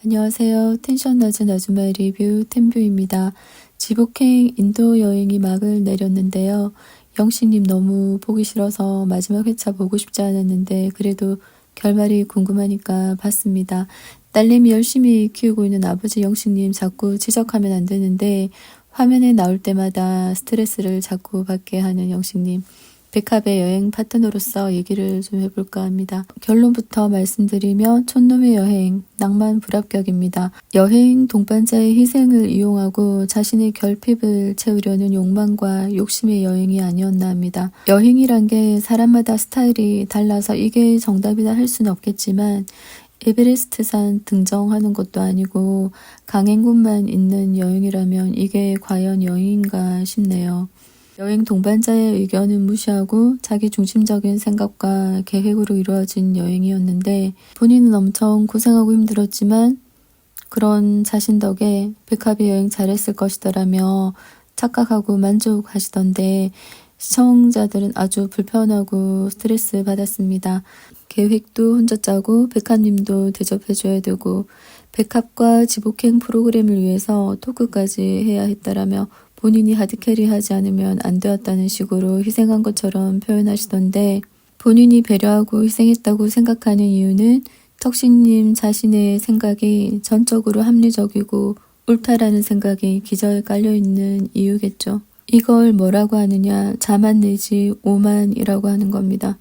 안녕하세요. 텐션 낮은 아줌마 리뷰 템뷰입니다. 지복행 인도 여행이 막을 내렸는데요. 영식님 너무 보기 싫어서 마지막 회차 보고 싶지 않았는데 그래도 결말이 궁금하니까 봤습니다. 딸내미 열심히 키우고 있는 아버지 영식님 자꾸 지적하면 안 되는데 화면에 나올 때마다 스트레스를 자꾸 받게 하는 영식님. 백합의 여행 파트너로서 얘기를 좀 해볼까 합니다. 결론부터 말씀드리면 촌놈의 여행, 낭만 불합격입니다. 여행 동반자의 희생을 이용하고 자신의 결핍을 채우려는 욕망과 욕심의 여행이 아니었나 합니다. 여행이란 게 사람마다 스타일이 달라서 이게 정답이다 할 수는 없겠지만 에베레스트산 등정하는 것도 아니고 강행군만 있는 여행이라면 이게 과연 여행인가 싶네요. 여행 동반자의 의견은 무시하고 자기 중심적인 생각과 계획으로 이루어진 여행이었는데 본인은 엄청 고생하고 힘들었지만 그런 자신 덕에 백합이 여행 잘했을 것이다라며 착각하고 만족하시던데 시청자들은 아주 불편하고 스트레스 받았습니다. 계획도 혼자 짜고 백합님도 대접해줘야 되고 백합과 지복행 프로그램을 위해서 토크까지 해야 했다라며 본인이 하드캐리하지 않으면 안 되었다는 식으로 희생한 것처럼 표현하시던데 본인이 배려하고 희생했다고 생각하는 이유는 턱신님 자신의 생각이 전적으로 합리적이고 옳다라는 생각이 기저에 깔려있는 이유겠죠. 이걸 뭐라고 하느냐, 자만 내지 오만이라고 하는 겁니다.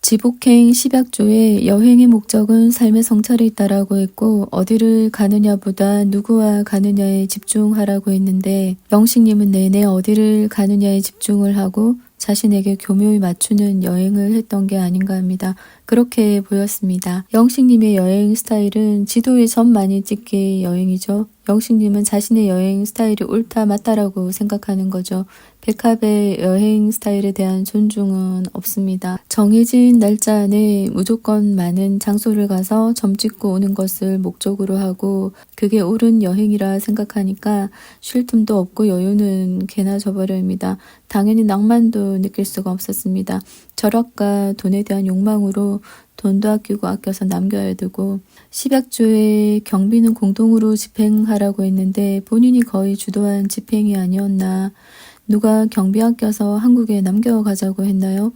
지복행 10약조에 여행의 목적은 삶의 성찰에 있다라고 했고 어디를 가느냐보다 누구와 가느냐에 집중하라고 했는데 영식님은 내내 어디를 가느냐에 집중을 하고 자신에게 교묘히 맞추는 여행을 했던 게 아닌가 합니다. 그렇게 보였습니다. 영식님의 여행 스타일은 지도에 점 많이 찍기 여행이죠. 영식님은 자신의 여행 스타일이 옳다 맞다라고 생각하는 거죠. 백합의 여행 스타일에 대한 존중은 없습니다. 정해진 날짜 안에 무조건 많은 장소를 가서 점 찍고 오는 것을 목적으로 하고 그게 옳은 여행이라 생각하니까 쉴 틈도 없고 여유는 개나 줘버려입니다. 당연히 낭만도 느낄 수가 없었습니다. 절약과 돈에 대한 욕망으로 돈도 아껴서 남겨야 되고 10약조의 경비는 공동으로 집행하라고 했는데 본인이 거의 주도한 집행이 아니었나. 누가 경비 아껴서 한국에 남겨가자고 했나요?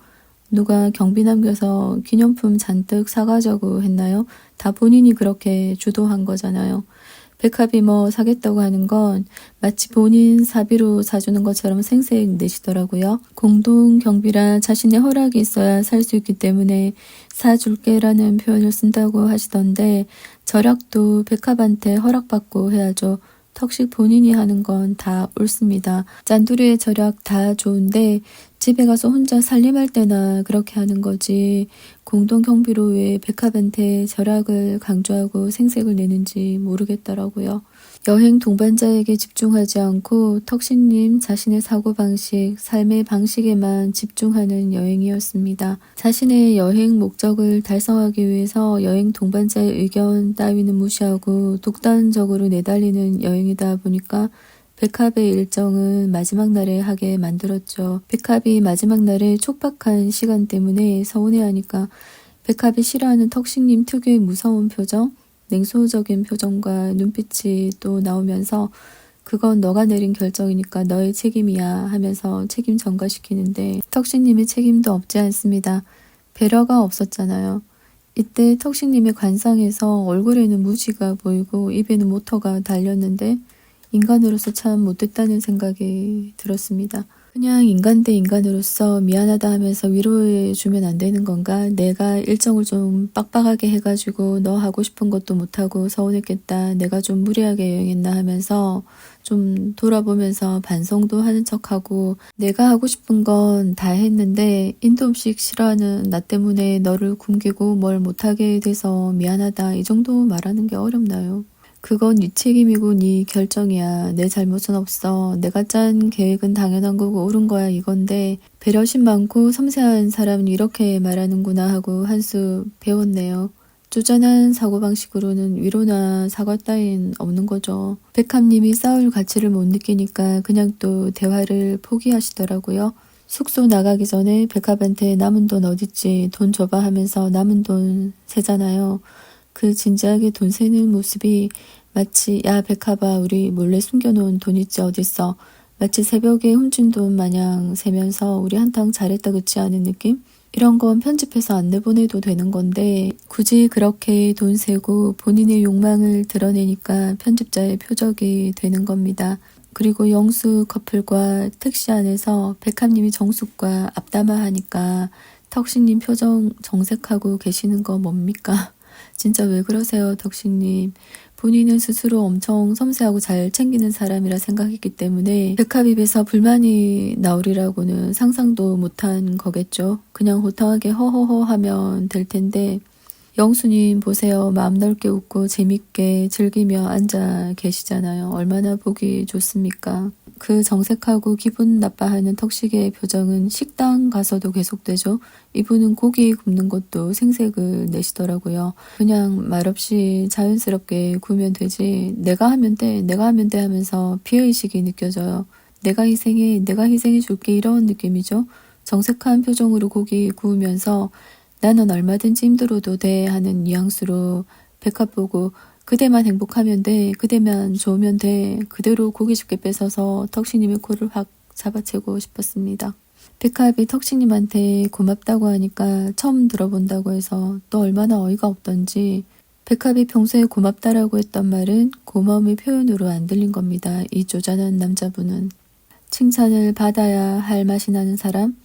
누가 경비 남겨서 기념품 잔뜩 사가자고 했나요? 다 본인이 그렇게 주도한 거잖아요. 백합이 뭐 사겠다고 하는 건 마치 본인 사비로 사주는 것처럼 생색 내시더라고요. 공동 경비라 자신의 허락이 있어야 살 수 있기 때문에 사줄게라는 표현을 쓴다고 하시던데 절약도 백합한테 허락받고 해야죠. 턱식 본인이 하는 건 다 옳습니다. 짠두리의 절약 다 좋은데 집에 가서 혼자 살림할 때나 그렇게 하는 거지 공동 경비로 왜 백합한테 절약을 강조하고 생색을 내는지 모르겠더라고요. 여행 동반자에게 집중하지 않고 턱신님 자신의 사고방식, 삶의 방식에만 집중하는 여행이었습니다. 자신의 여행 목적을 달성하기 위해서 여행 동반자의 의견 따위는 무시하고 독단적으로 내달리는 여행이다 보니까 백합의 일정은 마지막 날에 하게 만들었죠. 백합이 마지막 날에 촉박한 시간 때문에 서운해하니까 백합이 싫어하는 턱신님 특유의 무서운 표정, 냉소적인 표정과 눈빛이 또 나오면서 그건 너가 내린 결정이니까 너의 책임이야 하면서 책임 전가시키는데 턱신님의 책임도 없지 않습니다. 배려가 없었잖아요. 이때 턱신님의 관상에서 얼굴에는 무지가 보이고 입에는 모터가 달렸는데 인간으로서 참 못됐다는 생각이 들었습니다. 그냥 인간 대 인간으로서 미안하다 하면서 위로해 주면 안 되는 건가? 내가 일정을 좀 빡빡하게 해가지고 너 하고 싶은 것도 못하고 서운했겠다. 내가 좀 무리하게 여행했나 하면서 좀 돌아보면서 반성도 하는 척하고 내가 하고 싶은 건 다 했는데 인도 음식 싫어하는 나 때문에 너를 굶기고 뭘 못하게 돼서 미안하다. 이 정도 말하는 게 어렵나요? 그건 네 책임이고 네 결정이야. 내 잘못은 없어. 내가 짠 계획은 당연한 거고 옳은 거야 이건데 배려심 많고 섬세한 사람은 이렇게 말하는구나 하고 한 수 배웠네요. 쪼잔한 사고방식으로는 위로나 사과 따윈 없는 거죠. 백합님이 싸울 가치를 못 느끼니까 그냥 또 대화를 포기하시더라고요. 숙소 나가기 전에 백합한테 남은 돈 어딨지 돈 줘봐 하면서 남은 돈 세잖아요. 그 진지하게 돈 세는 모습이 마치 야 백합아 우리 몰래 숨겨놓은 돈 있지 어딨어. 마치 새벽에 훔친 돈 마냥 세면서 우리 한탕 잘했다 그치 하는 느낌? 이런 건 편집해서 안 내보내도 되는 건데 굳이 그렇게 돈 세고 본인의 욕망을 드러내니까 편집자의 표적이 되는 겁니다. 그리고 영수 커플과 택시 안에서 백합님이 정숙과 앞담화하니까 턱식님 표정 정색하고 계시는 거 뭡니까? 진짜 왜 그러세요, 덕식님. 본인은 스스로 엄청 섬세하고 잘 챙기는 사람이라 생각했기 때문에 백합 입에서 불만이 나오리라고는 상상도 못한 거겠죠. 그냥 호탕하게 허허허 하면 될 텐데 영수님 보세요. 마음 넓게 웃고 재밌게 즐기며 앉아 계시잖아요. 얼마나 보기 좋습니까? 그 정색하고 기분 나빠하는 턱식의 표정은 식당 가서도 계속되죠. 이분은 고기 굽는 것도 생색을 내시더라고요. 그냥 말없이 자연스럽게 구우면 되지 내가 하면 돼 하면서 피해의식이 느껴져요. 내가 희생해 줄게 이런 느낌이죠. 정색한 표정으로 고기 구우면서 나는 얼마든지 힘들어도 돼 하는 뉘앙스로 백합 보고 그대만 행복하면 돼. 그대만 좋으면 돼. 그대로 고기 쉽게 뺏어서 턱식님의 코를 확 잡아채고 싶었습니다. 백합이 턱식님한테 고맙다고 하니까 처음 들어본다고 해서 또 얼마나 어이가 없던지 백합이 평소에 고맙다라고 했던 말은 고마움의 표현으로 안 들린 겁니다. 이 쪼잔한 남자분은. 칭찬을 받아야 할 맛이 나는 사람?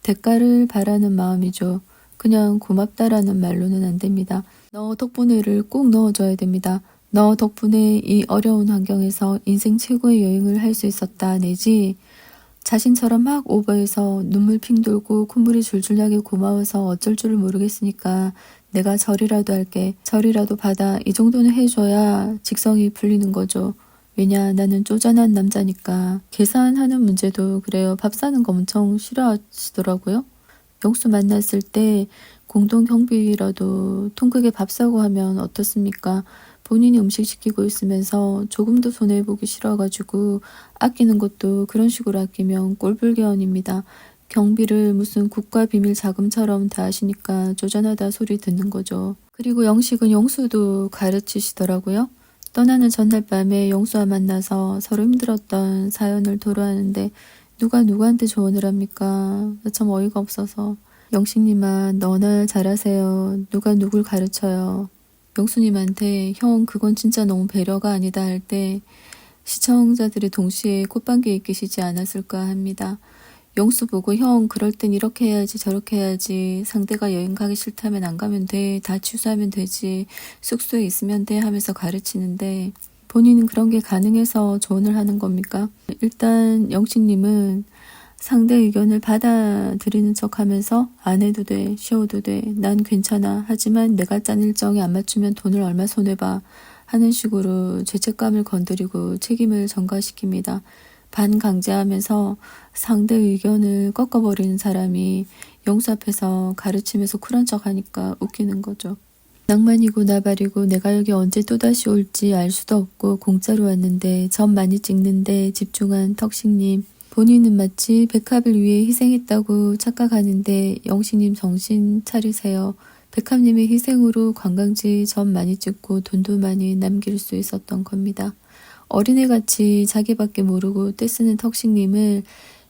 대가를 바라는 마음이죠. 그냥 고맙다라는 말로는 안 됩니다. 너 덕분에를 꼭 넣어줘야 됩니다. 너 덕분에 이 어려운 환경에서 인생 최고의 여행을 할 수 있었다 내지 자신처럼 막 오버해서 눈물 핑 돌고 콧물이 줄줄 나게 고마워서 어쩔 줄을 모르겠으니까 내가 절이라도 할게. 절이라도 받아. 이 정도는 해줘야 직성이 풀리는 거죠. 왜냐 나는 쪼잔한 남자니까. 계산하는 문제도 그래요. 밥 사는 거 엄청 싫어하시더라고요. 영수 만났을 때 공동 경비라도 통 크게 밥 사고 하면 어떻습니까? 본인이 음식 시키고 있으면서 조금도 손해보기 싫어가지고 아끼는 것도 그런 식으로 아끼면 꼴불견입니다. 경비를 무슨 국가비밀 자금처럼 다 하시니까 쪼잔하다 소리 듣는 거죠. 그리고 영식은 영수도 가르치시더라고요. 떠나는 전날 밤에 영수와 만나서 서로 힘들었던 사연을 토로하는데 누가 누구한테 조언을 합니까? 참 어이가 없어서. 영식님아 너나 잘하세요. 누가 누굴 가르쳐요. 영수님한테 형 그건 진짜 너무 배려가 아니다 할 때 시청자들이 동시에 콧방귀에 끼시지 않았을까 합니다. 영수 보고 형 그럴 땐 이렇게 해야지 저렇게 해야지 상대가 여행 가기 싫다면 안 가면 돼. 다 취소하면 되지. 숙소에 있으면 돼 하면서 가르치는데 본인은 그런 게 가능해서 조언을 하는 겁니까? 일단 영식님은 상대 의견을 받아들이는 척하면서 안 해도 돼, 쉬어도 돼, 난 괜찮아. 하지만 내가 짠 일정에 안 맞추면 돈을 얼마 손해봐 하는 식으로 죄책감을 건드리고 책임을 전가시킵니다. 반강제하면서 상대 의견을 꺾어버리는 사람이 영수 앞에서 가르치면서 쿨한 척하니까 웃기는 거죠. 낭만이고 나발이고 내가 여기 언제 또다시 올지 알 수도 없고 공짜로 왔는데 점 많이 찍는데 집중한 턱식님. 본인은 마치 백합을 위해 희생했다고 착각하는데 영식님 정신 차리세요. 백합님의 희생으로 관광지 점 많이 찍고 돈도 많이 남길 수 있었던 겁니다. 어린애같이 자기밖에 모르고 떼쓰는 턱식님을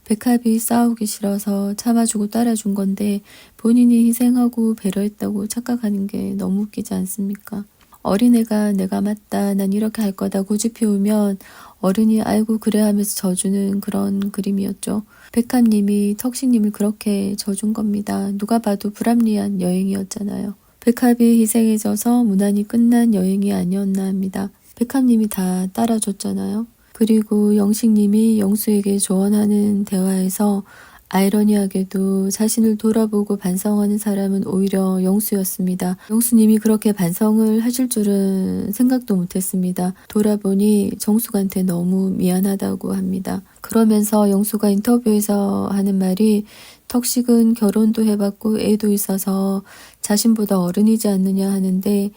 백합이 싸우기 싫어서 참아주고 따라준 건데 본인이 희생하고 배려했다고 착각하는 게 너무 웃기지 않습니까? 어린애가 내가 맞다 난 이렇게 할 거다 고집해오면 어른이 아이고 그래 하면서 져주는 그런 그림이었죠. 백합님이 턱식님을 그렇게 져준 겁니다. 누가 봐도 불합리한 여행이었잖아요. 백합이 희생해져서 무난히 끝난 여행이 아니었나 합니다. 백합님이 다 따라줬잖아요. 그리고 영식님이 영수에게 조언하는 대화에서 아이러니하게도 자신을 돌아보고 반성하는 사람은 오히려 영수였습니다. 영수님이 그렇게 반성을 하실 줄은 생각도 못했습니다. 돌아보니 정숙한테 너무 미안하다고 합니다. 그러면서 영수가 인터뷰에서 하는 말이 턱식은 결혼도 해봤고 애도 있어서 자신보다 어른이지 않느냐 하는데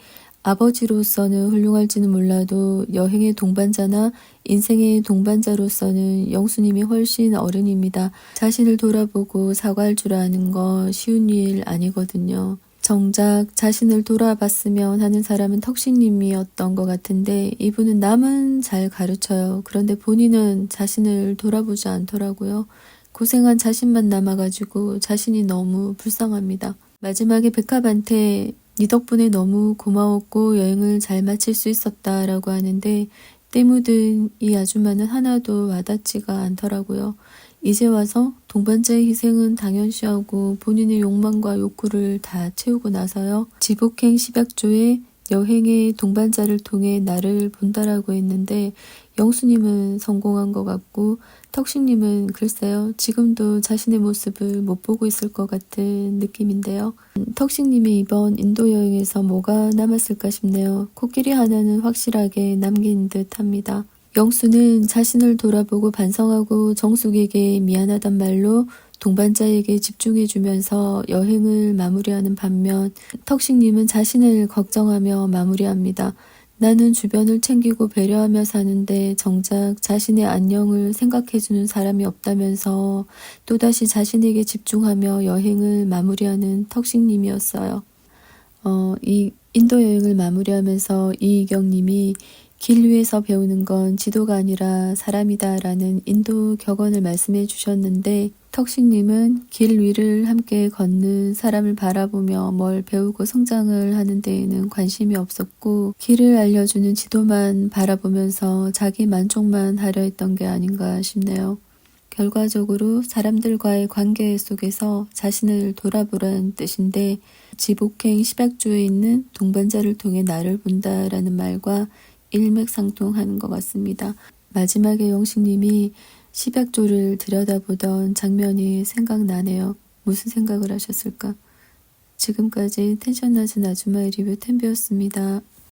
아버지로서는 훌륭할지는 몰라도 여행의 동반자나 인생의 동반자로서는 영수님이 훨씬 어른입니다. 자신을 돌아보고 사과할 줄 아는 거 쉬운 일 아니거든요. 정작 자신을 돌아봤으면 하는 사람은 턱신님이었던 것 같은데 이분은 남은 잘 가르쳐요. 그런데 본인은 자신을 돌아보지 않더라고요. 고생한 자신만 남아가지고 자신이 너무 불쌍합니다. 마지막에 백합한테 네 덕분에 너무 고마웠고 여행을 잘 마칠 수 있었다라고 하는데 때 묻은 이 아줌마는 하나도 와닿지가 않더라고요. 이제 와서 동반자의 희생은 당연시하고 본인의 욕망과 욕구를 다 채우고 나서요. 지복행 10약조에 여행의 동반자를 통해 나를 본다라고 했는데 영수님은 성공한 것 같고 턱신님은 글쎄요. 지금도 자신의 모습을 못 보고 있을 것 같은 느낌인데요. 턱신님이 이번 인도 여행에서 뭐가 남았을까 싶네요. 코끼리 하나는 확실하게 남긴 듯 합니다. 영수는 자신을 돌아보고 반성하고 정숙에게 미안하단 말로 동반자에게 집중해주면서 여행을 마무리하는 반면 턱식님은 자신을 걱정하며 마무리합니다. 나는 주변을 챙기고 배려하며 사는데 정작 자신의 안녕을 생각해주는 사람이 없다면서 또다시 자신에게 집중하며 여행을 마무리하는 턱식님이었어요. 이 인도 여행을 마무리하면서 이희경님이 길 위에서 배우는 건 지도가 아니라 사람이다 라는 인도 격언을 말씀해 주셨는데 턱식님은 길 위를 함께 걷는 사람을 바라보며 뭘 배우고 성장을 하는 데에는 관심이 없었고 길을 알려주는 지도만 바라보면서 자기 만족만 하려 했던 게 아닌가 싶네요. 결과적으로 사람들과의 관계 속에서 자신을 돌아보라는 뜻인데 지복행 10약조에 있는 동반자를 통해 나를 본다라는 말과 일맥상통하는 것 같습니다. 마지막에 영식님이 10약조를 들여다보던 장면이 생각나네요. 무슨 생각을 하셨을까? 지금까지 텐션 낮은 아줌마의 리뷰 템비였습니다.